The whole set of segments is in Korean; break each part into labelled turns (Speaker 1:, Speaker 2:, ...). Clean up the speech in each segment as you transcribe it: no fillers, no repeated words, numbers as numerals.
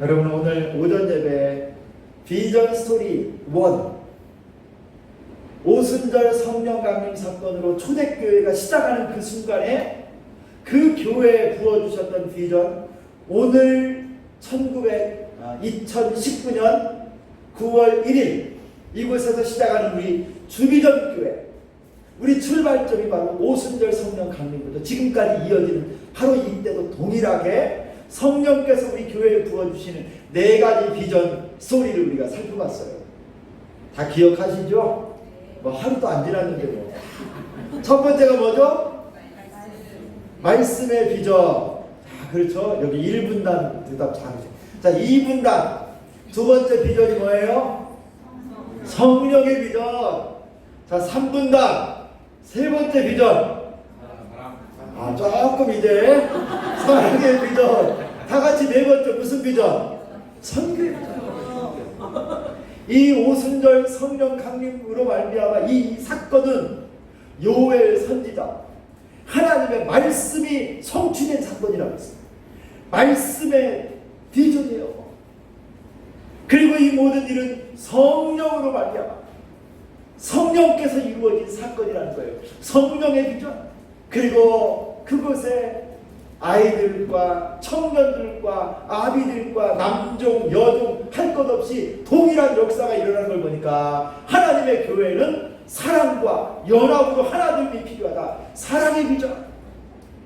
Speaker 1: 여러분, 오늘 오전 예배 비전 스토리 1 오순절 성령 강림 사건으로 초대교회가 시작하는 그 순간에 그 교회에 부어주셨던 비전, 오늘 2019년 9월 1일 이곳에서 시작하는 우리 주비전 교회, 우리 출발점이 바로 오순절 성령 강림부터 지금까지 이어지는 바로 이때도 동일하게 성령께서 우리 교회에 부어주시는 4가지 비전 스토리를 우리가 살펴봤어요. 다 기억하시죠? 뭐 하루도 안 지났는데 뭐. 첫 번째가 뭐죠? 말씀의 비전. 그렇죠. 여기 1분단 대답 잘하죠. 자, 2분단. 두 번째 비전이 뭐예요? 성령의 비전. 자, 3분단. 세 번째 비전. 조금 이제 사랑의 비전. 다 같이 네 번째 무슨 비전? 선교의 비전. 이 오순절 성령 강림으로 말미암아 이 사건은 요엘 선지자, 하나님의 말씀이 성취된 사건이라고 했습니다. 말씀의 비전이에요. 그리고 이 모든 일은 성령으로 말미암아 성령께서 이루어진 사건이라는 거예요. 성령의 비전. 그리고 그곳에 아이들과 청년들과 아비들과 남종, 여종 할 것 없이 동일한 역사가 일어나는 걸 보니까 하나님의 교회는 사랑과 연합으로 하나됨이 필요하다. 사랑의 비전.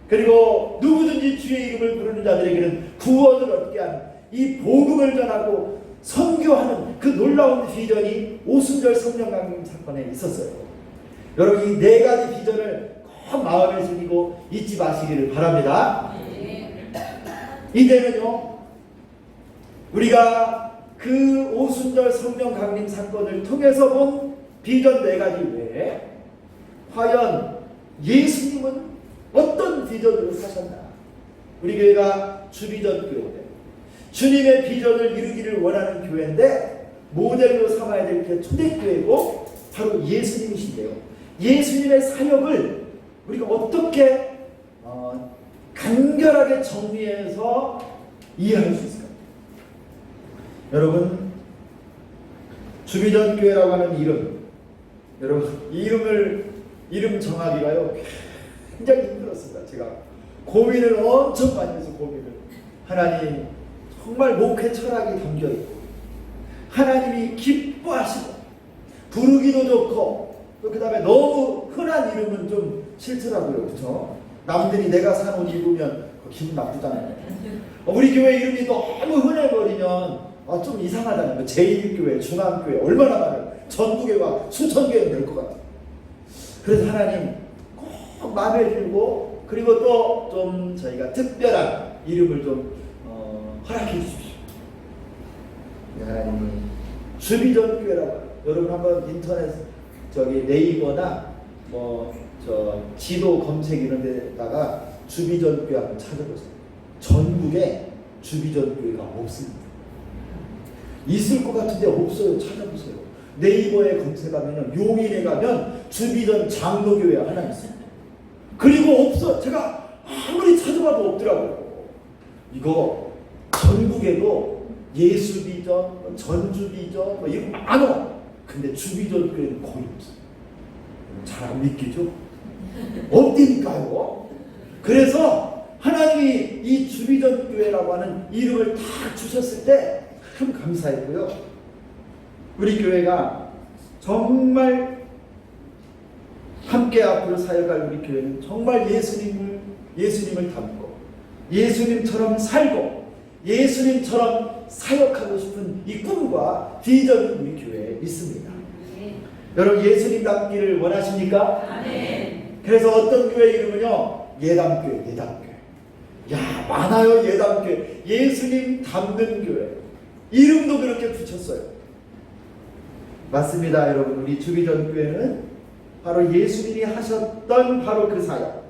Speaker 1: 그리고 누구든지 주의 이름을 부르는 자들에게는 구원을 얻게 하는 이 복음을 전하고 선교하는 그 놀라운 비전이 오순절 성령 강림 사건에 있었어요. 여러분, 이 4가지 비전을 꼭 마음에 새기고 잊지 마시기를 바랍니다. 이제는요, 우리가 그 오순절 성령 강림 사건을 통해서 본 비전 4가지 외에 과연 예수님은 어떤 비전으로 사셨나? 우리 교회가 주비전 교회인데, 주님의 비전을 이루기를 원하는 교회인데 모델로 삼아야 될 게 초대교회고 바로 예수님이신데요. 예수님의 사역을 우리가 어떻게 간결하게 정리해서 이해할 수 있을까요? 여러분, 주비전 교회라고 하는 이름, 여러분 이름 정하기가요 굉장히 힘들었습니다. 제가 고민을 엄청 많이 해서 하나님, 정말 목회 철학이 담겨있고 하나님이 기뻐하시고 부르기도 좋고 또 그 다음에 너무 흔한 이름은 좀 싫더라고요. 그렇죠? 남들이 내가 산 옷 입으면 기분 나쁘잖아요. 우리 교회 이름이 너무 흔해버리면 좀 이상하다는 거예요. 제1교회, 중앙교회 얼마나 많아요. 전국에와 수천 개는 될 것 같아요. 그래서 하나님 꼭 마음에 들고, 그리고 또 좀 저희가 특별한 이름을 좀 허락해 주십시오. 하나님이 주비전 교회라고. 여러분 한번 인터넷 네이버나 지도 검색 이런 데다가 주비전 교회 한번 찾아보세요. 전국에 주비전 교회가 없습니다. 있을 것 같은데 없어요. 찾아보세요. 네이버에 검색하면 용인에 가면 주비전 장로교회 하나 있어요. 그리고 없어. 제가 아무리 찾아봐도 없더라고요. 이거 전국에도 예수비전, 전주비전 이런 거 많아. 근데 주비전 교회는 거의 없어요. 잘 안 믿기죠? 없다니까요. 그래서 하나님이 이 주비전 교회라고 하는 이름을 다 주셨을 때 참 감사했고요. 우리 교회가 정말 함께 앞으로 사역할 우리 교회는 정말 예수님을 닮고 예수님처럼 살고 예수님처럼 사역하고 싶은 이 꿈과 비전이 우리 교회에 있습니다. 여러분, 예수님 닮기를 원하십니까? 네. 그래서 어떤 교회 이름은요, 예담교회. 야, 많아요. 예담교회. 예수님 닮는 교회. 이름도 그렇게 붙였어요. 맞습니다. 여러분, 우리 주비전 교회는 바로 예수님이 하셨던 바로 그 사역,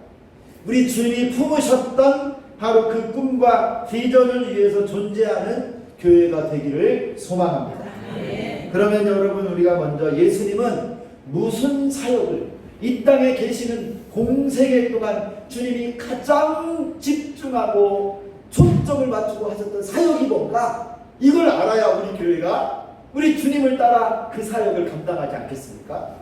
Speaker 1: 우리 주님이 품으셨던 바로 그 꿈과 비전을 위해서 존재하는 교회가 되기를 소망합니다. 네. 그러면 여러분, 우리가 먼저 예수님은 무슨 사역을 이 땅에 계시는 공생애 동안 주님이 가장 집중하고 초점을 맞추고 하셨던 사역이 뭔가, 이걸 알아야 우리 교회가 우리 주님을 따라 그 사역을 감당하지 않겠습니까?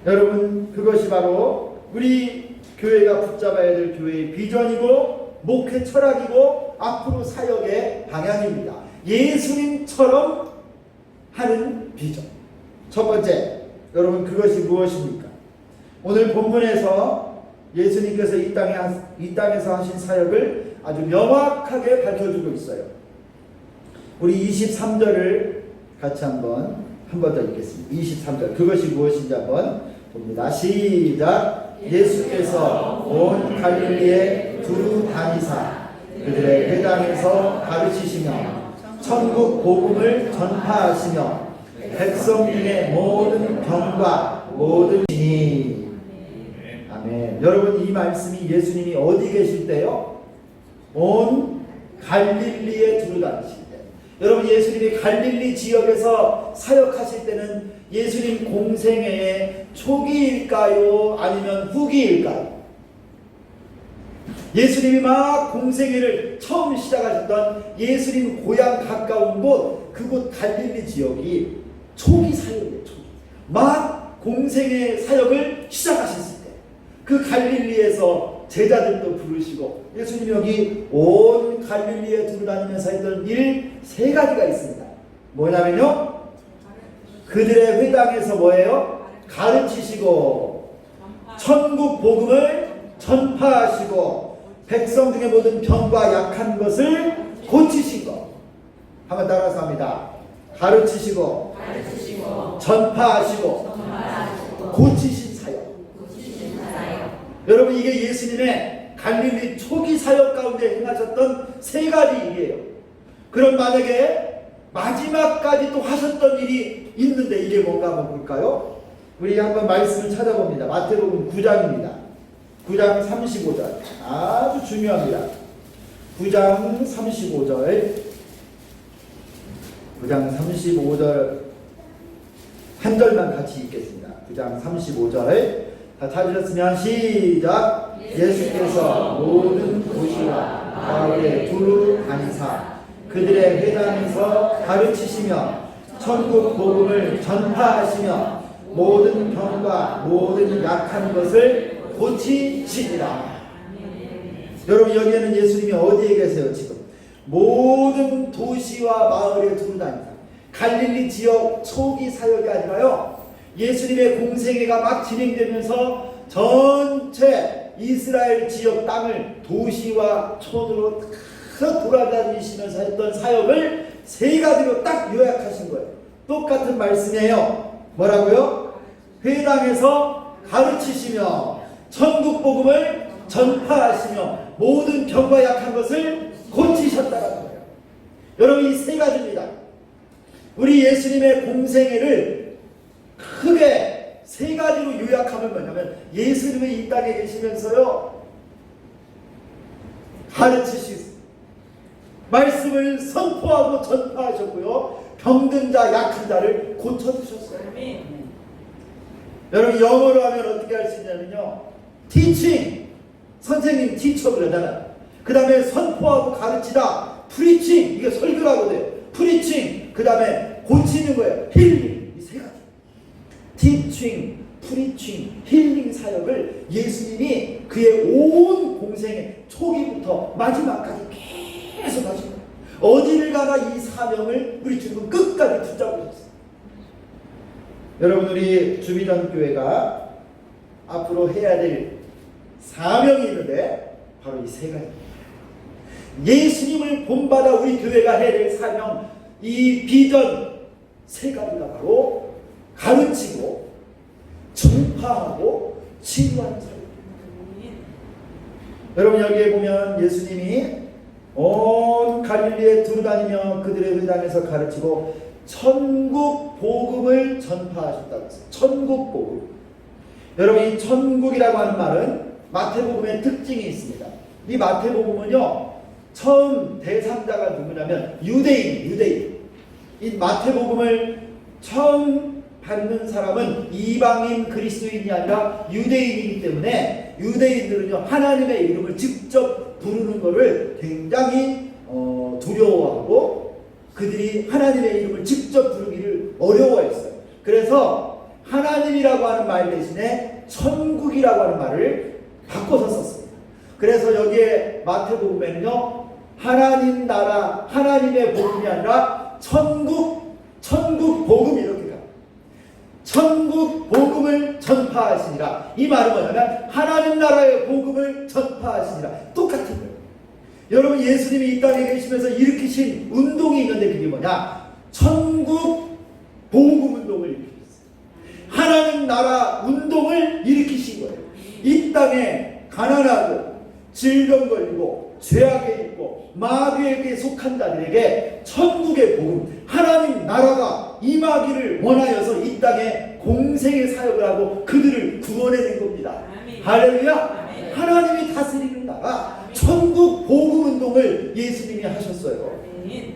Speaker 1: 여러분, 그것이 바로 우리 교회가 붙잡아야 될 교회의 비전이고 목회 철학이고 앞으로 사역의 방향입니다. 예수님처럼 하는 비전. 첫 번째, 여러분, 그것이 무엇입니까? 오늘 본문에서 예수님께서 이 땅에서 하신 사역을 아주 명확하게 밝혀주고 있어요. 우리 23절을 같이 한 번 더 읽겠습니다. 23절, 그것이 무엇인지 한번 봅니다. 시작. 예수께서 온 갈릴리에 두루 다니사 그들의 회당에서 가르치시며 천국 복음을 전파하시며 백성 중의 모든 병과 모든 진이. 아멘. 여러분, 이 말씀이 예수님이 어디 계실 때요? 온 갈릴리에 두루 다니실 때. 여러분, 예수님이 갈릴리 지역에서 사역하실 때는 예수님 공생애의 초기일까요? 아니면 후기일까요? 예수님이 막 공생애를 처음 시작하셨던 예수님 고향 가까운 곳, 그곳 갈릴리 지역이 초기 사역이에요. 초기. 막 공생애 사역을 시작하셨을 때 그 갈릴리에서 제자들도 부르시고 예수님이 여기 온 갈릴리에 두루다니면서 했던 일 세 가지가 있습니다. 뭐냐면요, 그들의 회당에서 뭐예요? 가르치시고 천국 복음을 전파하시고 백성 중에 모든 병과 약한 것을 고치신 것. 한번 따라서 합니다. 가르치시고 전파하시고 고치신 사역. 여러분, 이게 예수님의 갈릴리 초기 사역 가운데 행하셨던 세 가지 일이에요. 그럼 만약에 마지막까지 또 하셨던 일이 있는데 이게 뭔가 한번 볼까요? 우리 한번 말씀을 찾아봅니다. 마태복음 9장입니다. 9장 35절. 아주 중요합니다. 9장 35절. 9장 35절 한 절만 같이 읽겠습니다. 9장 35절. 다 찾으셨으면 시작. 예수께서 모든 도시와 마을에 두루 다니사 그들의 회당에서 가르치시며 천국 복음을 전파하시며 모든 병과 모든 약한 것을 고치시리라. 여러분, 여기에는 예수님이 어디에 계세요? 지금 모든 도시와 마을에 두루 다니다. 갈릴리 지역 초기 사역이 아니라요, 예수님의 공생애가 막 진행되면서 전체 이스라엘 지역 땅을 도시와 촌으로 다 돌아다니시면서 했던 사역을 세 가지로 딱 요약하신 거예요. 똑같은 말씀이에요. 뭐라고요? 회당에서 가르치시며 천국 복음을 전파하시며 모든 병과 약한 것을 고치셨다는 거예요. 여러분, 이 세 가지입니다. 우리 예수님의 공생애를 크게 세 가지로 요약하면 뭐냐면, 예수님이 이 땅에 계시면서요, 가르치시고 말씀을 선포하고 전파하셨고요, 병든 자 약한 자를 고쳐주셨어요. 여러분, 영어로 하면 어떻게 할 수 있냐면요, teaching, 선생님 티처 그러잖아요. 그 다음에 선포하고 가르치다, preaching, 이게 설교라고 돼요. preaching, 그 다음에 고치는 거예요. 힐링. 이 세 가지. teaching, preaching, 힐링 사역을 예수님이 그의 온 공생의 초기부터 마지막까지 계속 하신 거예요. 어디를 가나 이 사명을 우리 주님은 끝까지 붙잡으셨어요. 여러분, 우리 주비전 교회가 앞으로 해야 될 사명이 있는데 바로 이 세 가지입니다. 예수님을 본받아 우리 교회가 해야 될 사명, 이 비전 세 가지가 바로 가르치고 전파하고 치유하는 사역입니다. 여러분, 여기에 보면 예수님이 온 갈릴리에 두루다니며 그들의 회당에서 가르치고 천국 복음을 전파하셨다고 했어요. 천국 복음. 여러분, 이 천국이라고 하는 말은 마태복음의 특징이 있습니다. 이 마태복음은요, 처음 대상자가 누구냐면 유대인. 이 마태복음을 처음 받는 사람은 이방인 그리스도인이 아니라 유대인이기 때문에 유대인들은요, 하나님의 이름을 직접 부르는 것을 굉장히 두려워하고 하나님의 이름을 직접 부르기를 어려워했어요. 그래서 하나님이라고 하는 말 대신에 천국이라고 하는 말을 바꿔서 썼습니다. 그래서 여기에 마태복음에는요, 하나님 나라, 하나님의 복음이 아니라 천국 복음 이렇게 가요. 천국 복음을 전파하시니라. 이 말은 뭐냐면 하나님 나라의 복음을 전파하시니라. 똑같은 거예요. 여러분, 예수님이 이 땅에 계시면서 일으키신 운동이 있는데 그게 뭐냐? 천국 복음 운동을 일으키셨어요. 하나님 나라 운동을 일으키신 거예요. 이 땅에 가난하고 질병 걸리고 죄악에 있고 마귀에게 속한 자들에게 천국의 복음, 하나님 나라가 임하기를 원하여서 이 땅에 공생의 사역을 하고 그들을 구원해낸 겁니다. 아멘. 할렐루야. 아멘. 하나님이 다스리는 나라, 아멘. 천국 복음 운동을 예수님이 하셨어요. 아멘.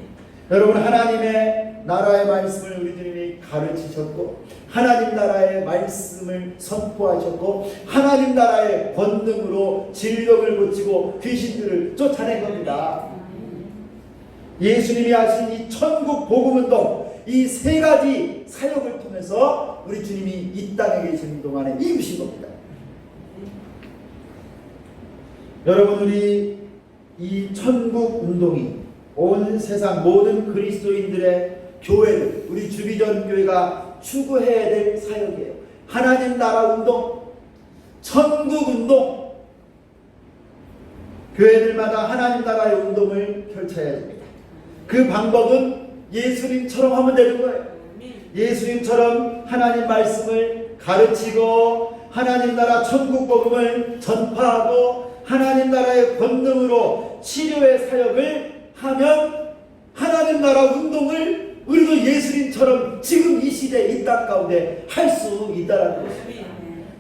Speaker 1: 여러분, 하나님의 나라의 말씀을 우리 주님이 가르치셨고 하나님 나라의 말씀을 선포하셨고 하나님 나라의 권능으로 질병을 고치고 귀신들을 쫓아낸 겁니다. 예수님이 하신 이 천국 복음운동, 이 세 가지 사역을 통해서 우리 주님이 이 땅에 계시는 동안에 이루신 겁니다. 여러분, 우리 이 천국 운동이 온 세상 모든 그리스도인들의 교회를, 우리 주비전 교회가 추구해야 될 사역이에요. 하나님 나라 운동, 천국 운동, 교회들마다 하나님 나라의 운동을 펼쳐야 됩니다. 그 방법은 예수님처럼 하면 되는 거예요. 예수님처럼 하나님 말씀을 가르치고 하나님 나라 천국 복음을 전파하고 하나님 나라의 권능으로 치료의 사역을 하면 하나님 나라 운동을 우리도 예수님처럼 지금 이 시대 이 땅 가운데 할 수 있다는 것입니다.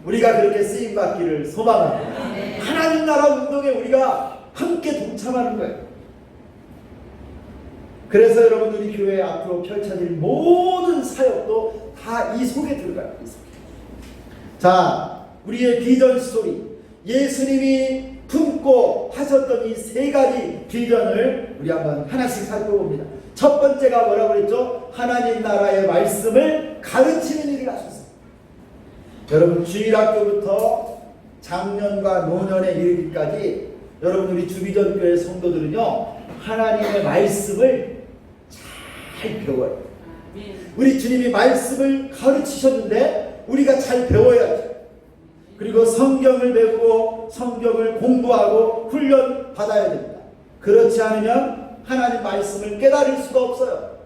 Speaker 1: 우리가 그렇게 쓰임받기를 소망합니다. 하나님 나라 운동에 우리가 함께 동참하는 거예요. 그래서 여러분, 우리 교회 앞으로 펼쳐질 모든 사역도 다 이 속에 들어가요. 이 속에. 자, 우리의 비전 스토리, 예수님이 품고 하셨던 이 세 가지 비전을 우리 한번 하나씩 살펴봅니다. 첫 번째가 뭐라고 그랬죠? 하나님 나라의 말씀을 가르치는 일을 하셨어요. 여러분, 주일학교부터 작년과 노년에 이르기까지 여러분, 우리 주비전교회 성도들은요, 하나님의 말씀을 잘 배워요. 우리 주님이 말씀을 가르치셨는데 우리가 잘 배워야죠. 그리고 성경을 배우고 성경을 공부하고 훈련 받아야 됩니다. 그렇지 않으면 하나님 말씀을 깨달을 수가 없어요.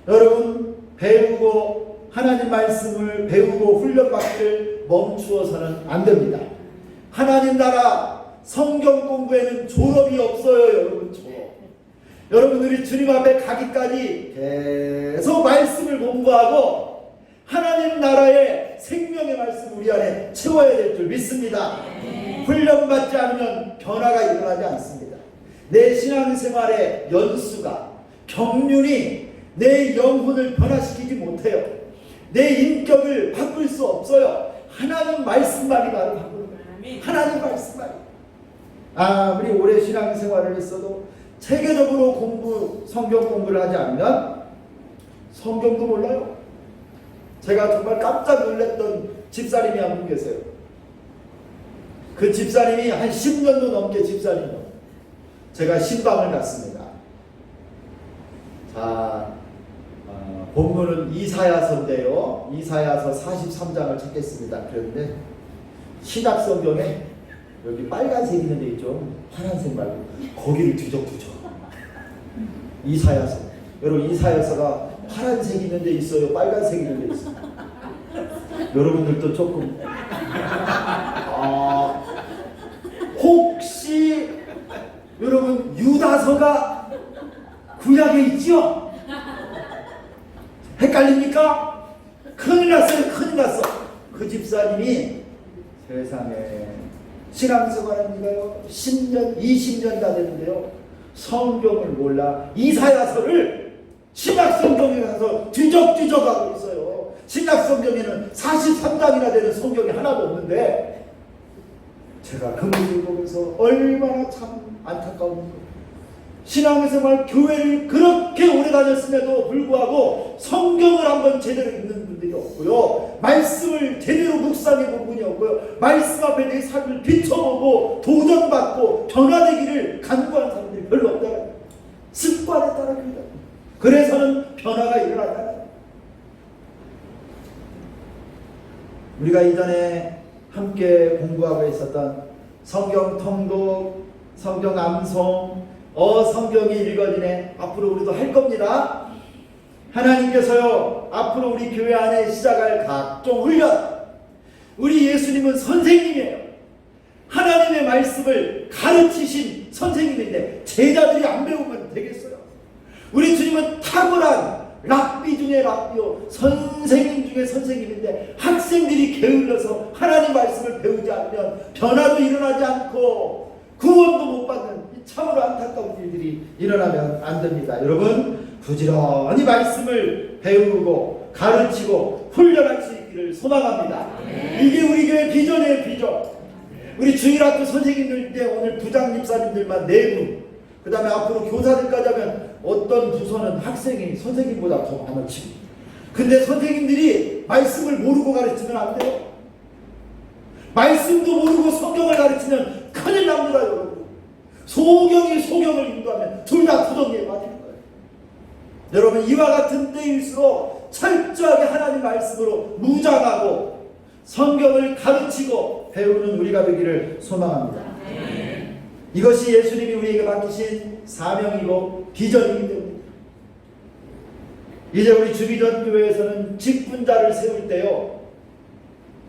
Speaker 1: 여러분, 배우고 하나님 말씀을 배우고 훈련 받기를 멈추어서는 안 됩니다. 하나님 나라 성경 공부에는 졸업이 없어요. 여러분, 졸업. 여러분, 우리 주님 앞에 가기까지 계속 말씀을 공부하고 하나님 나라의 생명의 말씀 우리 안에 채워야 될 줄 믿습니다. 훈련받지 않으면 변화가 일어나지 않습니다. 내 신앙생활의 연수가, 경륜이 내 영혼을 변화시키지 못해요. 내 인격을 바꿀 수 없어요. 하나님 말씀만이 나를 바꾸는 거예요. 하나님 말씀만이. 아무리 오래 신앙생활을 했어도 체계적으로 성경 공부를 하지 않으면 성경도 몰라요. 제가 정말 깜짝 놀랐던 집사님이 한 분 계세요. 그 집사님이 한 10년도 넘게 집사님이에요. 제가 신방을 갔습니다. 자, 본문은 이사야서인데요. 이사야서 43장을 찾겠습니다. 그런데 신약성경에 여기 빨간색 있는 데 있죠. 파란색 말고 거기를 뒤적뒤적. 이사야서. 여러분, 이사야서가 파란색 있는 데 있어요? 빨간색 있는 데 있어요? 여러분들도 조금 혹시 여러분 유다서가 구약에 있죠? 헷갈립니까? 큰일 났어요. 큰일 났어. 그 집사님이 세상에 신앙생활하는가요? 10년, 20년 다 되는데요. 성경을 몰라 이사야서를 신약성경에 가서 뒤적뒤적하고 있어요. 신약성경에는 43장이나 되는 성경이 하나도 없는데 제가 그 모습을 보면서 얼마나 참 안타까운 거예요. 신앙생활 교회를 그렇게 오래 다녔음에도 불구하고 성경을 한번 제대로 읽는 분들이 없고요. 말씀을 제대로 묵상해 본 분이 없고요. 말씀 앞에 내 삶을 비춰보고 도전받고 변화되기를 간구한 사람들이 별로 없다는 거예요. 습관에 따라 그런다. 그래서는 변화가 일어나다. 우리가 이전에 함께 공부하고 있었던 성경 통독, 성경 암송, 성경이 읽어지네. 앞으로 우리도 할 겁니다. 하나님께서요, 앞으로 우리 교회 안에 시작할 각종 훈련, 우리 예수님은 선생님이에요. 하나님의 말씀을 가르치신 선생님인데 제자들이 안 배우면 되겠어요? 우리 주님은 탁월한 랍비 중에 랍비요, 선생님 중에 선생님인데 학생들이 게을러서 하나님 말씀을 배우지 않으면 변화도 일어나지 않고 구원도 못 받는 참으로 안타까운 일들이 일어나면 안 됩니다. 여러분, 부지런히 말씀을 배우고 가르치고 훈련할 수 있기를 소망합니다. 이게 우리 교회 비전이에요. 비전. 우리 주일학교 선생님들 오늘 부장 집사님들만 4분, 그 다음에 앞으로 교사들까지 하면 어떤 부서는 학생이 선생님보다 더 많을지. 근데 선생님들이 말씀을 모르고 가르치면 안 돼요. 말씀도 모르고 성경을 가르치면 큰일 납니다, 여러분. 소경이 소경을 인도하면 둘 다 구덩이에 빠지는 거예요. 여러분, 이와 같은 때일수록 철저하게 하나님 말씀으로 무장하고 성경을 가르치고 배우는 우리가 되기를 소망합니다. 이것이 예수님이 우리에게 맡기신 사명이고 비전이기 때문입니다. 이제 우리 주비전 교회에서는 직분자를 세울 때요,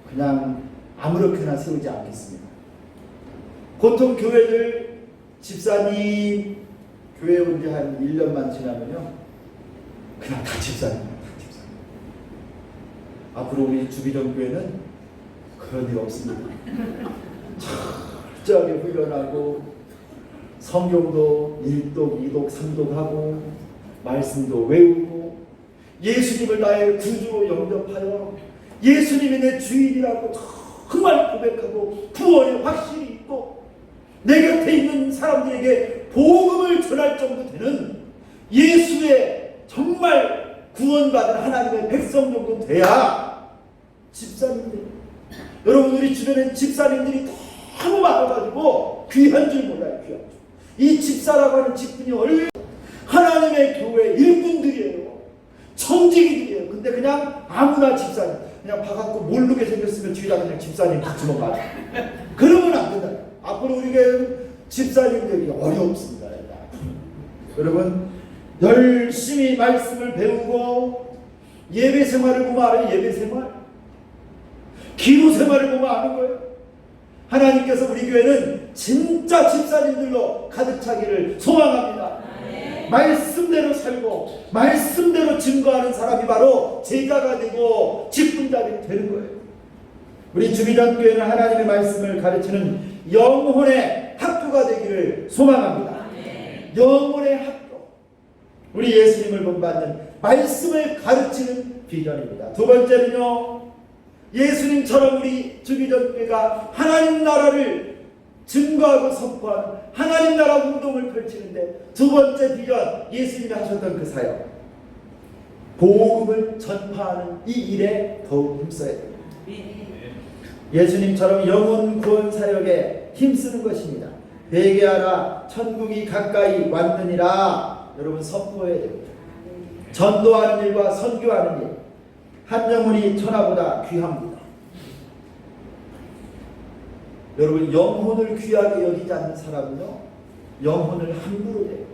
Speaker 1: 그냥 아무렇게나 세우지 않겠습니다. 보통 교회들 집사님 교회 온 지 한 1년만 지나면요, 그냥 다 집사님이에요. 다 집사님. 앞으로 우리 주비전 교회는 그런 일 없습니다. 철저하게 훈련하고 성경도 1독, 2독, 3독 하고 말씀도 외우고 예수님을 나의 구주로 영접하여 예수님이 내 주인이라고 정말 고백하고 구원에 확실히 있고 내 곁에 있는 사람들에게 복음을 전할 정도 되는 예수의 정말 구원받은 하나님의 백성 정도 돼야 집사님들, 여러분, 우리 주변엔 집사님들이 너무 많아가지고 귀한 줄 몰라요. 귀한 줄. 이 집사라고 하는 직분이 얼마나 하나님의 교회 일꾼들이에요. 청지기들이에요. 근데 그냥 아무나 집사님, 그냥 봐갖고 모르게 생겼으면 뒤에다 그냥 집사님 붙이면 맞아. 그러면 안 된다. 앞으로 우리 교회는 집사님들이 어렵습니다. 여러분, 열심히 말씀을 배우고 예배 생활을 보면 알아요. 예배 생활, 기도 생활을 보면 아는 거예요. 하나님께서 우리 교회는 진짜 집사님들로 가득 차기를 소망합니다. 말씀대로 살고 말씀대로 증거하는 사람이 바로 제자가 되고 직분자들이 되는 거예요. 우리 주비전 교회는 하나님의 말씀을 가르치는 영혼의 학교가 되기를 소망합니다. 영혼의 학교, 우리 예수님을 본받는 말씀을 가르치는 비전입니다. 두 번째는요, 예수님처럼 우리 주비전 교회가 하나님 나라를 증거하고 선포하는 하나님 나라 운동을 펼치는데 두 번째 비전, 예수님이 하셨던 그 사역, 복음을 전파하는 이 일에 더욱 힘써야 됩니다. 예수님처럼 영혼 구원 사역에 힘쓰는 것입니다. 회개하라, 천국이 가까이 왔느니라. 여러분, 선포해야 됩니다. 전도하는 일과 선교하는 일, 한 영혼이 천하보다 귀합니다. 여러분, 영혼을 귀하게 여기지 않는 사람은요, 영혼을 함부로 내요.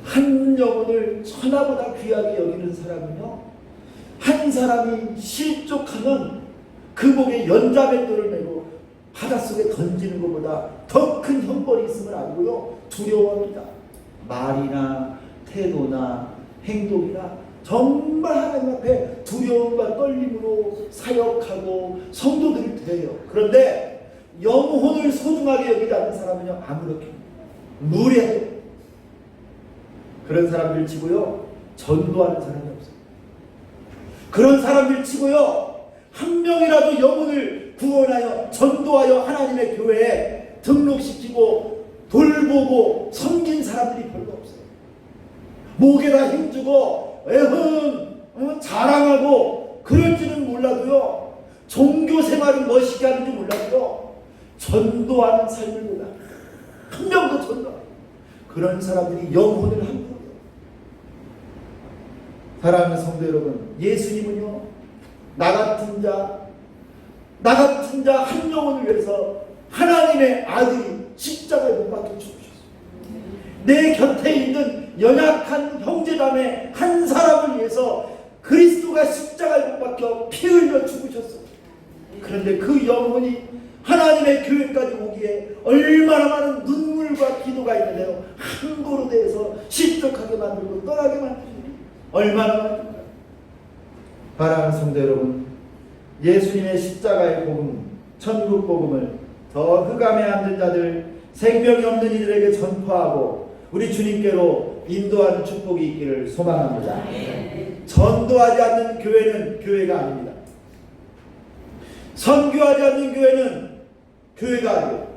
Speaker 1: 한 영혼을 천하보다 귀하게 여기는 사람은요, 한 사람이 실족하면 그 목에 연자맷돌을 메고 바닷속에 던지는 것보다 더 큰 형벌이 있음을 알고요, 두려워합니다. 말이나 태도나 행동이나 정말 하나님 앞에 두려움과 떨림으로 사역하고 성도들이 돼요. 그런데 영혼을 소중하게 여기지 않는 사람은요, 아무렇게 무례해요. 그런 사람들 치고요, 전도하는 사람이 없어요. 그런 사람들 치고요, 한 명이라도 영혼을 구원하여 전도하여 하나님의 교회에 등록시키고 돌보고 섬긴 사람들이 별로 없어요. 목에다 힘주고 자랑하고 그럴지는 몰라도요, 종교 생활을 멋있게 하는지 몰라도요, 전도하는 삶을 보다 한 명도 전도 그런 사람들이 영혼을 함부로. 사랑하는 성도 여러분, 예수님은요, 나 같은 자 한 영혼을 위해서 하나님의 아들이 십자가에 못 박혀 죽으셨어요. 내 곁에 있는 연약한 형제자매 한 사람을 위해서 그리스도가 십자가에 못 박혀 피 흘려 죽으셨어요. 그런데 그 영혼이 하나님의 교회까지 오기에 얼마나 많은 눈물과 기도가 있는데요, 함부로 대해서 실족하게 만들고 떠나게 만들고 얼마나 많은가. 사랑하는 성도 여러분, 예수님의 십자가의 복음, 천국 복음을 더 흑암에 앉은 자들, 생명이 없는 이들에게 전파하고 우리 주님께로 인도하는 축복이 있기를 소망합니다. 전도하지 않는 교회는 교회가 아닙니다. 선교하지 않는 교회는 교회가 아니에요.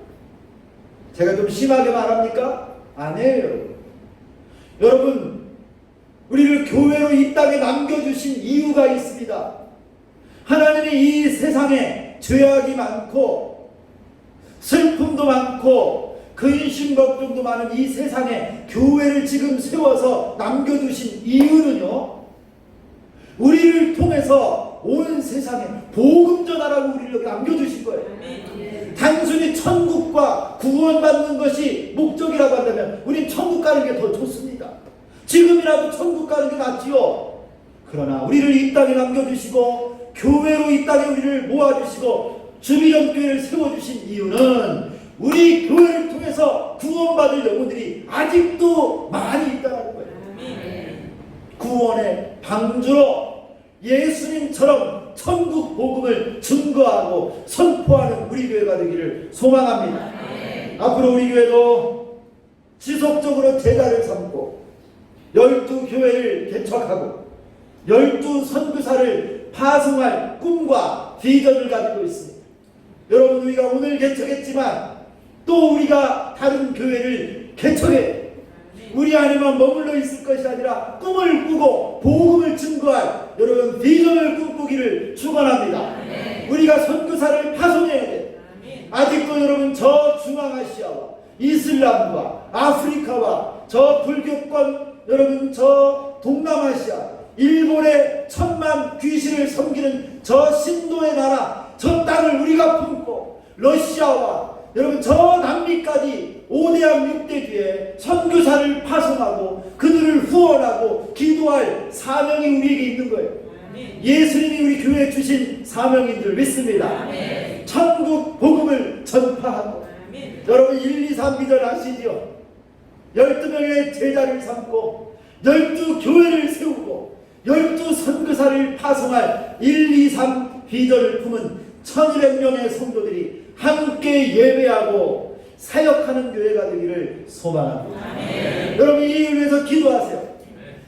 Speaker 1: 제가 좀 심하게 말합니까? 아니에요. 여러분, 우리를 교회로 이 땅에 남겨주신 이유가 있습니다. 하나님이 이 세상에 죄악이 많고 슬픔도 많고 근심 걱정도 많은 이 세상에 교회를 지금 세워서 남겨두신 이유는요, 우리를 통해서 온 세상에 복음 전하라고 우리를 여기 남겨두신 거예요. 단순히 천국과 구원받는 것이 목적이라고 한다면 우린 천국 가는 게 더 좋습니다. 지금이라도 천국 가는 게 낫지요. 그러나 우리를 이 땅에 남겨주시고 교회로 이 땅에 우리를 모아주시고 주비전 교회를 세워주신 이유는 우리 교회를 통해서 구원받을 영혼들이 아직도 많이 있다는 거예요. 구원의 방주로 예수님처럼 천국 복음을 증거하고 선포하는 우리 교회가 되기를 소망합니다. 앞으로 우리 교회도 지속적으로 제자를 삼고 12교회를 개척하고 12선교사를 파송할 꿈과 비전을 가지고 있습니다. 여러분, 우리가 오늘 개척했지만 또 우리가 다른 교회를 개척해 우리 안에만 머물러 있을 것이 아니라 꿈을 꾸고 복음을 증거할 여러분 비전을 꿈꾸기를 축원합니다. 우리가 선교사를 파송해야 돼. 아직도 여러분 저 중앙아시아와 이슬람과 아프리카와 저 불교권 여러분 저 동남아시아 일본의 천만 귀신을 섬기는 저 신도의 나라 저 땅을 우리가 품고 러시아와 여러분 저 남미까지 5대양 6대주에 선교사를 파송하고 그들을 후원하고 기도할 사명이 우리에게 있는 거예요. 예수님이 우리 교회에 주신 사명인 줄 믿습니다. 천국 복음을 전파하고 여러분 1, 2, 3 비전 아시죠? 12명의 제자를 삼고 12교회를 세우고 12선교사를 파송할 1, 2, 3 비전을 품은 1200명의 성도들이 함께 예배하고 사역하는 교회가 되기를 소망합니다. 여러분 이 일을 위해서 기도하세요.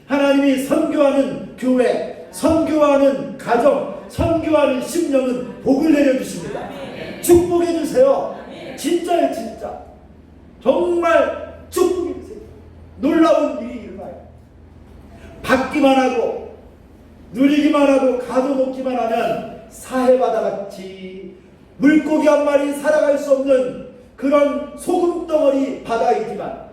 Speaker 1: 하나님이 선교하는 교회, 선교하는 가정, 선교하는 심령은 복을 내려주십니다. 축복해 주세요. 진짜예요, 진짜. 정말 축복해 주세요. 놀라운 일이 일어나요. 받기만 하고 누리기만 하고 가둬놓기만 하면 사해바다같이 물고기 한 마리 살아갈 수 없는 그런 소금덩어리 바다이지만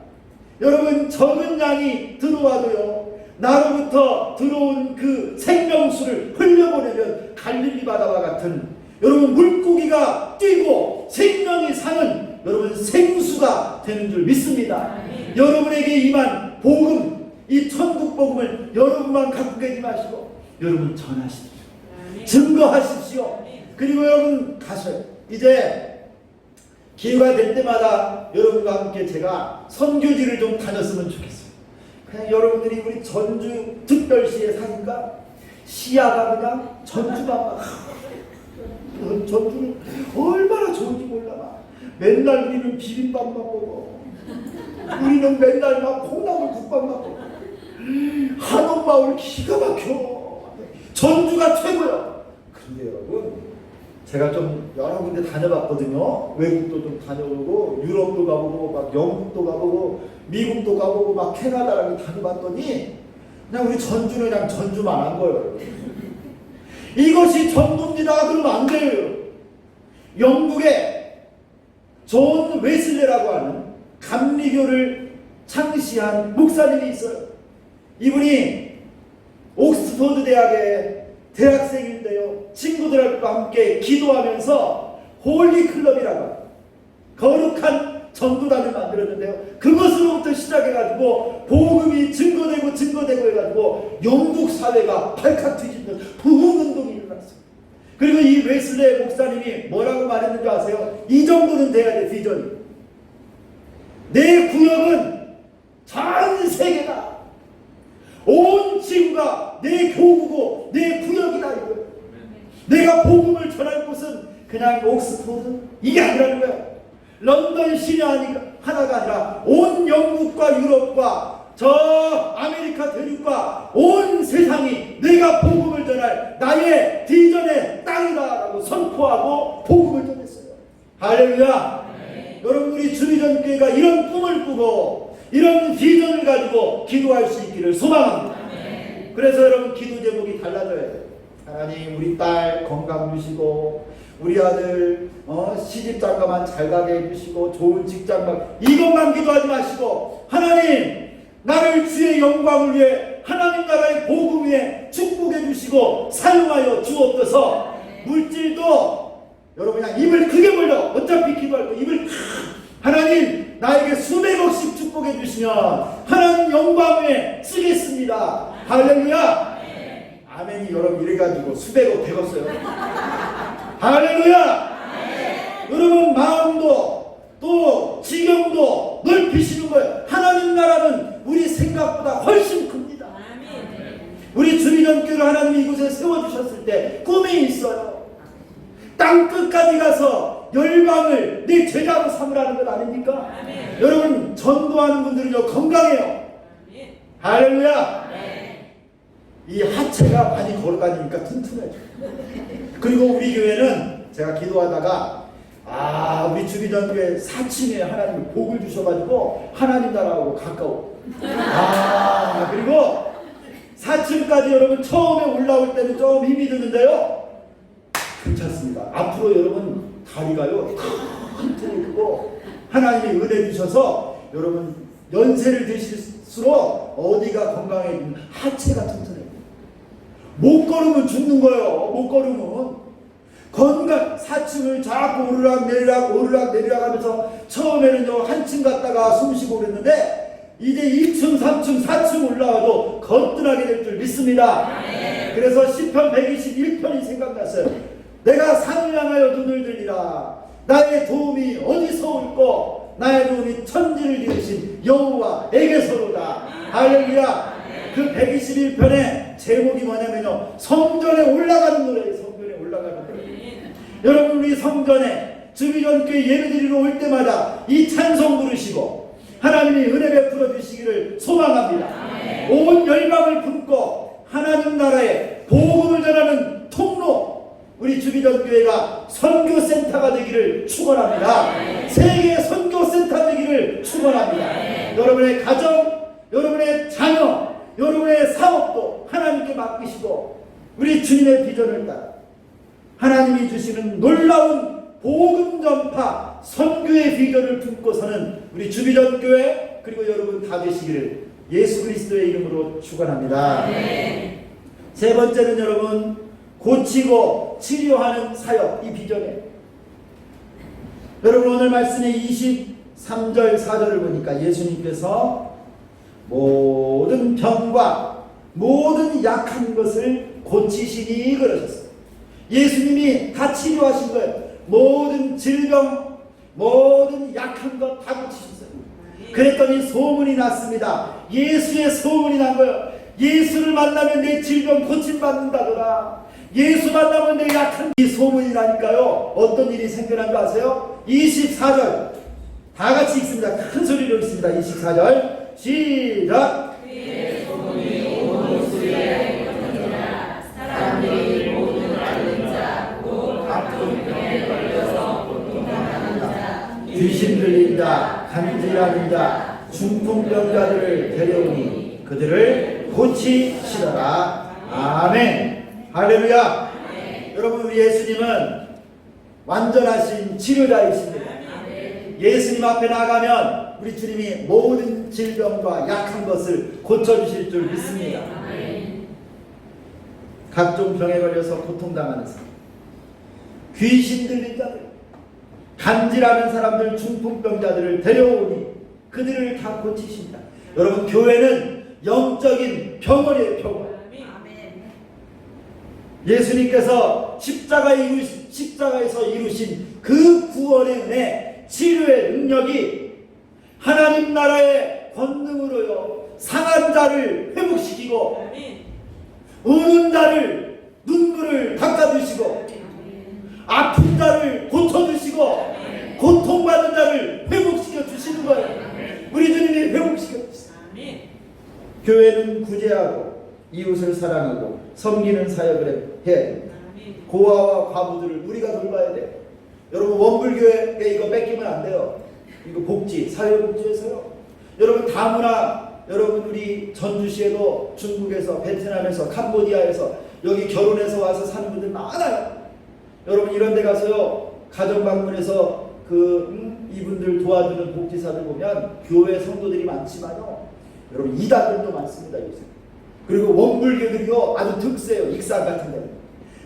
Speaker 1: 여러분 적은 양이 들어와도요 나로부터 들어온 그 생명수를 흘려보내면 갈릴리 바다와 같은 여러분 물고기가 뛰고 생명이 사는 여러분 생수가 되는 줄 믿습니다. 여러분에게 임한 복음 이 천국 복음을 여러분만 갖고 계지 마시고 여러분 전하십시오. 증거하십시오. 그리고 여러분 가셔요. 이제 기회가 될 때마다 여러분과 함께 제가 선교지를 좀 다녔으면 좋겠어요. 그냥 여러분들이 우리 전주 특별시에 사니까 시야가 그냥 전주가 막 전주는 얼마나 좋은지 몰라. 맨날 우리는 비빔밥만 먹어. 우리는 맨날 막 콩나물 국밥 먹고 한옥마을 기가 막혀. 전주가 최고야. 근데 여러분 제가 좀 여러 군데 다녀봤거든요. 외국도 좀 다녀오고 유럽도 가보고 막 영국도 가보고 미국도 가보고 막 캐나다를 다녀봤더니 그냥 우리 전주는 그냥 전주만 한 거예요. 이것이 전부입니다. 그러면 안 돼요. 영국에 존 웨슬레라고 하는 감리교를 창시한 목사님이 있어요. 이분이 옥스퍼드 대학의 대학생인데요. 친구들과 함께 기도하면서 홀리클럽이라고 거룩한 전도단을 만들었는데요. 그것으로부터 시작해가지고 복음이 증거되고 해가지고 영국 사회가 발칵 뒤집는 부흥운동이 일어났어요. 그리고 이 웨슬레 목사님이 뭐라고 말했는지 아세요? 이 정도는 돼야 돼. 비전이. 내 구역은 전 세계다. 온 지구가 내 교구고 내 구역이다 이거예요. 내가 복음을 전할 곳은 그냥 옥스퍼드 이게 아니라는 거예요. 런던 시내 하나가 아니라 온 영국과 유럽과 저 아메리카 대륙과 온 세상이 내가 복음을 전할 나의 비전의 땅이다라고 선포하고 복음을 전했어요. 할렐루야. 여러분 우리 주비전교회가 이런 꿈을 꾸고 이런 비전을 가지고 기도할 수 있기를 소망합니다. 그래서 여러분 기도 제목이 달라져야 돼요. 하나님 우리 딸 건강 주시고 우리 아들 시집장가만 잘 가게 해주시고 좋은 직장 이것만 기도하지 마시고 하나님 나를 주의 영광을 위해 하나님 나라의 복음 위에 축복해 주시고 사용하여 주옵소서. 물질도 여러분 그냥 입을 크게 벌려. 어차피 기도할 거 입을 하나님 나에게 수백억씩 축복해 주시면 하나님 영광 위에 쓰겠습니다. 할렐루야. 아멘이 여러분 이래가지고 수백억 되었어요. 할렐루야. 여러분 마음도 또 지경도 넓히시는 거예요. 하나님 나라는 우리 생각보다 훨씬 큽니다. 우리 주비전교회를 하나님이 이곳에 세워주셨을 때 꿈이 있어요. 땅 끝까지 가서 열방을 내 제자로 삼으라는 것 아닙니까? 여러분 전도하는 분들은요 건강해요. 할렐루야. 이 하체가 많이 걸어다니니까 튼튼해져. 그리고 우리 교회는 제가 기도하다가 우리 주비전교회 4층에 하나님이 복을 주셔가지고 하나님 나라하고 가까워. 그리고 4층까지 여러분 처음에 올라올 때는 좀 힘이 드는데요. 괜찮습니다. 앞으로 여러분 다리가요 튼튼히 크고 하나님이 은혜 주셔서 여러분 연세를 드실수록 어디가 건강해지면 하체가 튼튼해요. 못 걸으면 죽는 거예요. 못 걸으면 건강 4층을 자꾸 오르락 내리락 하면서 처음에는요 한층 갔다가 숨쉬고 그랬는데 이제 2층 3층 4층 올라와도 거뜬하게 될 줄 믿습니다. 그래서 시편 121편이 생각났어요. 내가 산을 향하여 눈을 들리라. 나의 도움이 어디서 올꼬? 나의 도움이 천지를 지으신 여호와에게서로다. 할렐루야. 그 121편의 제목이 뭐냐면요 성전에 올라가는 노래예요. 성전에 올라가는 노래. 여러분 우리 성전에 주비전교회 예배드리러 올 때마다 이 찬송 부르시고 하나님이 은혜 베풀어 주시기를 소망합니다. 온 열방을 품고 하나님 나라의 복음을 전하는 통로 우리 주비전교회가 선교센터가 되기를 축원합니다. 세계 선교센터 되기를 축원합니다. 여러분의 가정, 여러분의 자녀, 여러분의 사업도 하나님께 맡기시고 우리 주님의 비전을 따라 하나님이 주시는 놀라운 복음 전파 선교의 비전을 품고서는 우리 주비전교회 그리고 여러분 다 되시기를 예수 그리스도의 이름으로 축원합니다. 세 번째는 여러분 고치고 치료하는 사역 이 비전에 여러분 오늘 말씀의 23절 4절을 보니까 예수님께서 모든 병과 모든 약한 것을 고치시니 그러셨어요. 예수님이 다 치료하신 거예요. 모든 질병, 모든 약한 것 다 고치셨어요. 그랬더니 소문이 났습니다. 예수의 소문이 난 거예요. 예수를 만나면 내 질병 고침받는다더라. 예수 만나면 내 약한 이 소문이 나니까요. 어떤 일이 생겨난 줄 아세요? 24절 다 같이 읽습니다. 큰 소리로 읽습니다. 24절 시작.
Speaker 2: 그의 소문이 온 수에 퍼지니라. 사람들이 모든 앓는 자 곧 아픈
Speaker 1: 웨슬리라는 자 중풍병자들을 데려오니 그들을 고치시더라. 아멘. 할렐루야. 여러분, 우리 예수님은 완전하신 치료자이십니다. 예수님 앞에 나가면 우리 주님이 모든 질병과 약한 것을 고쳐주실 줄 믿습니다. 각종 병에 걸려서 고통당하는 사람, 귀신 들린 자들, 간질하는 사람들, 중풍병자들을 데려오니 그들을 다 고치십니다. 여러분, 교회는 영적인 병원이에요. 병원. 예수님께서 십자가에서 이루신 그 구원의 은혜, 치료의 능력이 하나님 나라의 권능으로요, 상한 자를 회복시키고 우는 자를 눈물을 닦아주시고 아픈 자를 고쳐주시고 고통받은 자를 회복시켜 주시는 거예요. 우리 주님이 회복시켜 주시다. 교회는 구제하고 이웃을 사랑하고 섬기는 사역을 해야 됩니다. 고아와 과부들을 우리가 돌봐야 돼요. 여러분, 원불교회 이거 뺏기면 안 돼요. 이거 복지, 사회복지에서요. 여러분, 다문화, 여러분 우리 전주시에도 중국에서, 베트남에서, 캄보디아에서 여기 결혼해서 와서 사는 분들 많아요. 여러분, 이런 데 가서요, 가정방문해서 이분들 도와주는 복지사들 보면 교회 성도들이 많지만요, 여러분 이단들도 많습니다, 요새. 그리고 원불교들이요, 아주 특세요. 익산 같은 데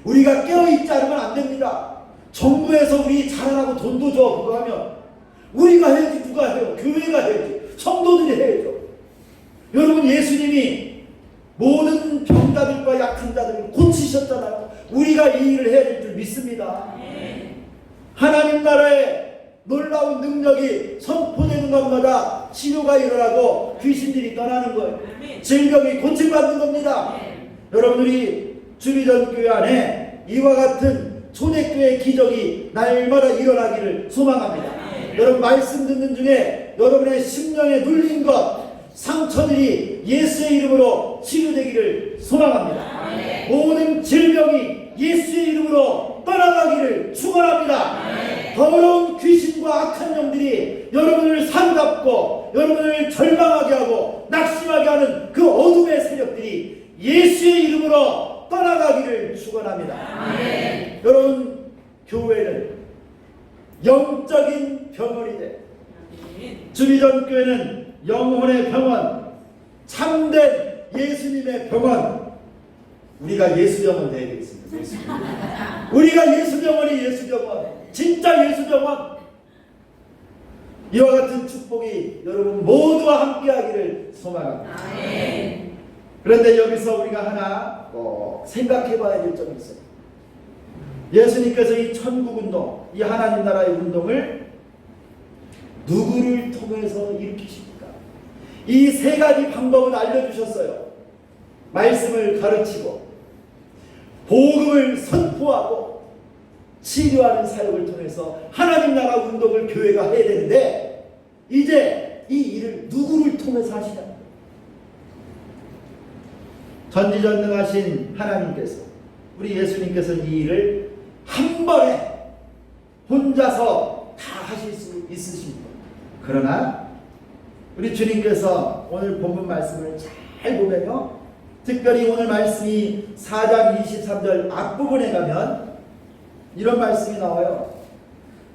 Speaker 1: 우리가 깨어있지 않으면 안 됩니다. 정부에서 우리 자라라고 돈도 줘. 그거 하면 우리가 해야지. 누가 해요? 교회가 해야지. 성도들이 해야죠. 여러분, 예수님이 모든 병자들과 약한 자들을 고치셨잖아요. 우리가 이 일을 해야 될 줄 믿습니다. 하나님 나라의 놀라운 능력이 선포되는 것마다 치료가 일어나고 귀신들이 떠나는 거예요. 질병이 고침받는 겁니다. 여러분들이 주비전교회 안에 이와 같은 초대교회 기적이 날마다 일어나기를 소망합니다. 여러분, 말씀 듣는 중에 여러분의 심령에 눌린 것, 상처들이 예수의 이름으로 치료되기를 소망합니다. 모든 질병이 예수의 이름으로 떠나가기를 축원합니다. 더러운 귀신과 악한 영들이 여러분을 사로잡고 여러분을 절망하게 하고 낙심하게 하는 그 어둠의 세력들이 예수의 이름으로 떠나가기를 축원합니다. 여러분, 교회는 영적인 병원이 돼. 주비전교회는 영혼의 병원, 참된 예수님의 병원. 우리가 예수병원 되어야 되겠습니다. 예수병원. 우리가 예수병원이 예수병원, 진짜 예수병원. 이와 같은 축복이 여러분 모두와 함께하기를 소망합니다. 그런데 여기서 우리가 하나 생각해봐야 될 점이 있어요. 예수님께서 이 천국운동, 이 하나님 나라의 운동을 누구를 통해서 일으키십니까? 이 세 가지 방법을 알려주셨어요. 말씀을 가르치고 복음을 선포하고 치료하는 사역을 통해서 하나님 나라 운동을 교회가 해야 되는데, 이제 이 일을 누구를 통해서 하시냐? 전지전능하신 하나님께서, 우리 예수님께서는 이 일을 한 번에 혼자서 다 하실 수 있으십니다. 그러나 우리 주님께서 오늘 본문 말씀을 잘 보면요, 특별히 오늘 말씀이 4장 23절 앞부분에 가면 이런 말씀이 나와요.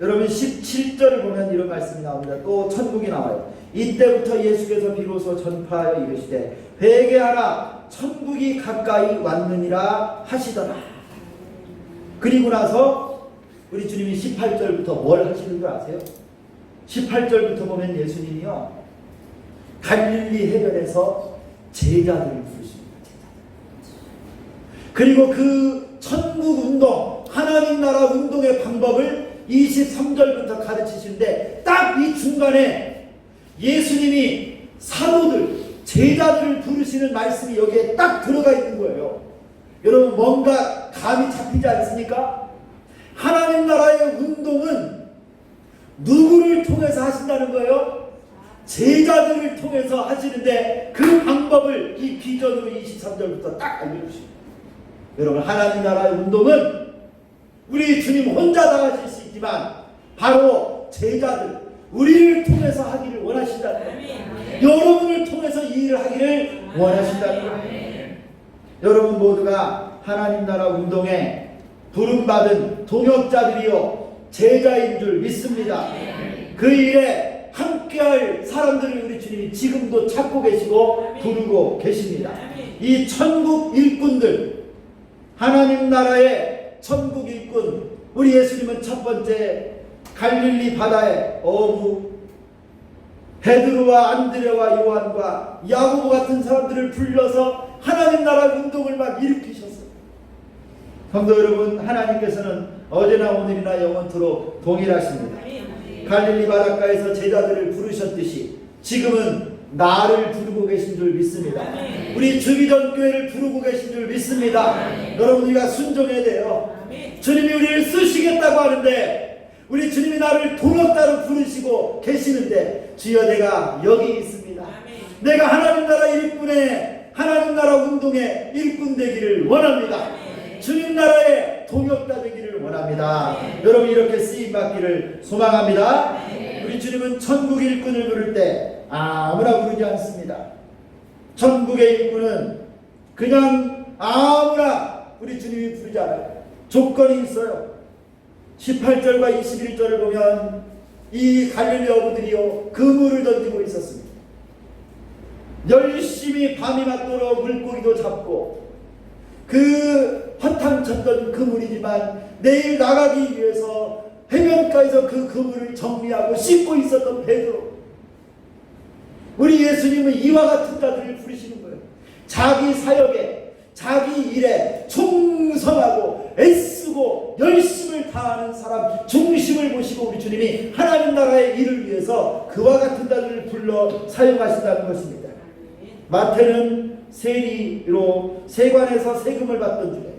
Speaker 1: 여러분 17절을 보면 이런 말씀이 나옵니다. 또 천국이 나와요. 이때부터 예수께서 비로소 전파하여 이르시되 회개하라, 천국이 가까이 왔느니라 하시더라. 그리고 나서 우리 주님이 18절부터 뭘 하시는 줄 아세요? 18절부터 보면 예수님이요, 갈릴리 해변에서 제자들을 부르십니다. 그리고 그 천국 운동, 하나님 나라 운동의 방법을 23절부터 가르치시는데, 딱 이 중간에 예수님이 사도들, 제자들을 부르시는 말씀이 여기에 딱 들어가 있는 거예요. 여러분, 뭔가 감이 잡히지 않습니까? 하나님 나라의 운동은 누구를 통해서 하신다는 거예요? 제자들을 통해서 하시는데, 그 방법을 이 비전으로 23절부터 딱 알려주십니다. 여러분, 하나님 나라의 운동은 우리 주님 혼자 다 하실 수 있지만 바로 제자들, 우리를 통해서 하기를 원하신다는 거예요. 여러분을 통해서 이 일을 하기를 원하신다는 거예요. 여러분 모두가 하나님 나라 운동에 부름받은 동역자들이요 제자인 줄 믿습니다. 그 일에 함께할 사람들을 우리 주님이 지금도 찾고 계시고 부르고 계십니다. 이 천국 일꾼들, 하나님 나라의 천국 일꾼, 우리 예수님은 첫 번째 갈릴리 바다의 어부 베드로와 안드레와 요한과 야고보 같은 사람들을 불러서 하나님 나라 운동을 막 일으키셨어요. 성도 여러분, 하나님께서는 어제나 오늘이나 영원토록 동일하십니다. 갈릴리 바닷가에서 제자들을 부르셨듯이 지금은 나를 부르고 계신 줄 믿습니다. 우리 주기전 교회를 부르고 계신 줄 믿습니다. 여러분, 우리가 순종해야 돼요. 주님이 우리를 쓰시겠다고 하는데, 우리 주님이 나를 동역자로 부르시고 계시는데, 주여 내가 여기 있습니다. 내가 하나님 나라 일꾼의, 하나님 나라 운동의 일꾼 되기를 원합니다. 주님 나라의 동역자 되기를 원합니다. 여러분, 이렇게 쓰임받기를 소망합니다. 우리 주님은 천국 일꾼을 부를 때 아무나 부르지 않습니다. 천국의 일꾼은 그냥 아무나 우리 주님이 부르지 않아요. 조건이 있어요. 18절과 21절을 보면 이 갈릴리 어부들이요 그물을 던지고 있었습니다. 열심히 밤이 맞도록 물고기도 잡고 그 허탕쳤던 그물이지만 내일 나가기 위해서 해변가에서 그 그물을 정리하고 씻고 있었던 베드로, 우리 예수님은 이와 같은 자들을 부르시는 거예요. 자기 사역에, 자기 일에 충성하고 애쓰고 열심을 다하는 사람 중심을 보시고 우리 주님이 하나님 나라의 일을 위해서 그와 같은 자들을 불러 사용하신다는 것입니다. 마태는 세리로 세관에서 세금을 받던 중에,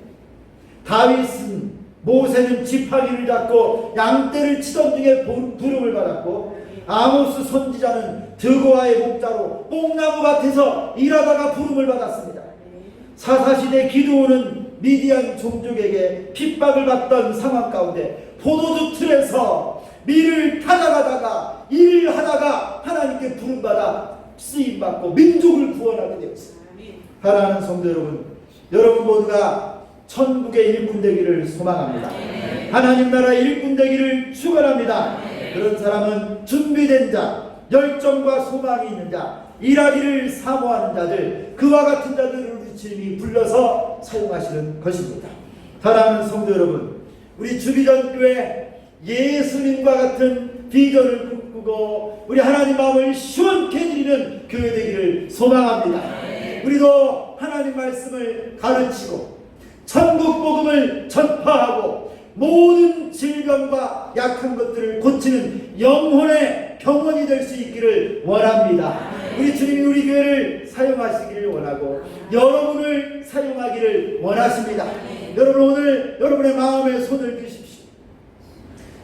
Speaker 1: 다윗은 모세는 지팡이를 잡고 양떼를 치던 중에 부름을 받았고, 아모스 선지자는 드고아의 목자로 뽕나무 밭에서 일하다가 부름을 받았습니다. 사사시대 기드온은 미디안 종족에게 핍박을 받던 상황 가운데 포도주 틀에서 밀을 타다가다가 일을 하다가 하나님께 부름받아 쓰임받고 민족을 구원하게 되었습니다. 사랑하는 성도 여러분, 여러분 모두가 천국의 일꾼 되기를 소망합니다. 하나님 나라 일꾼 되기를 축원합니다. 그런 사람은 준비된 자, 열정과 소망이 있는 자, 일하기를 사모하는 자들, 그와 같은 자들을 우리 주님이 불러서 사용하시는 것입니다. 사랑하는 성도 여러분, 우리 주기전 교회 예수님과 같은 비전을 꿈꾸고 우리 하나님 마음을 시원케 해드리는 교회 되기를 소망합니다. 우리도 하나님 말씀을 가르치고 천국 복음을 전파하고 모든 질병과 약한 것들을 고치는 영혼의 병원이 될 수 있기를 원합니다. 우리 주님이 우리 교회를 사용하시기를 원하고 여러분을 사용하기를 원하십니다. 여러분, 오늘 여러분의 마음에 손을 드십시오.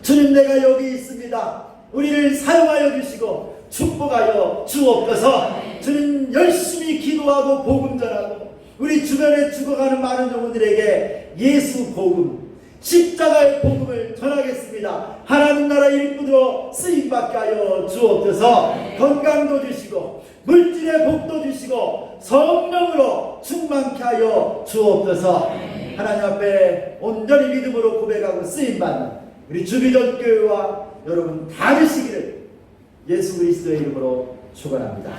Speaker 1: 주님, 내가 여기 있습니다. 우리를 사용하여 주시고 축복하여 주옵소서. 주님, 열심히 기도하고 복음 전하고 우리 주변에 죽어가는 많은 영혼들에게 예수 복음, 십자가의 복음을 전하겠습니다. 하나님 나라 일꾼으로 쓰임받게 하여 주옵소서. 건강도 주시고 물질의 복도 주시고 성령으로 충만케 하여 주옵소서. 하나님 앞에 온전히 믿음으로 고백하고 쓰임받는 우리 주기전 교회와 여러분 다 되시기를 예수 그리스도의 이름으로 축원합니다.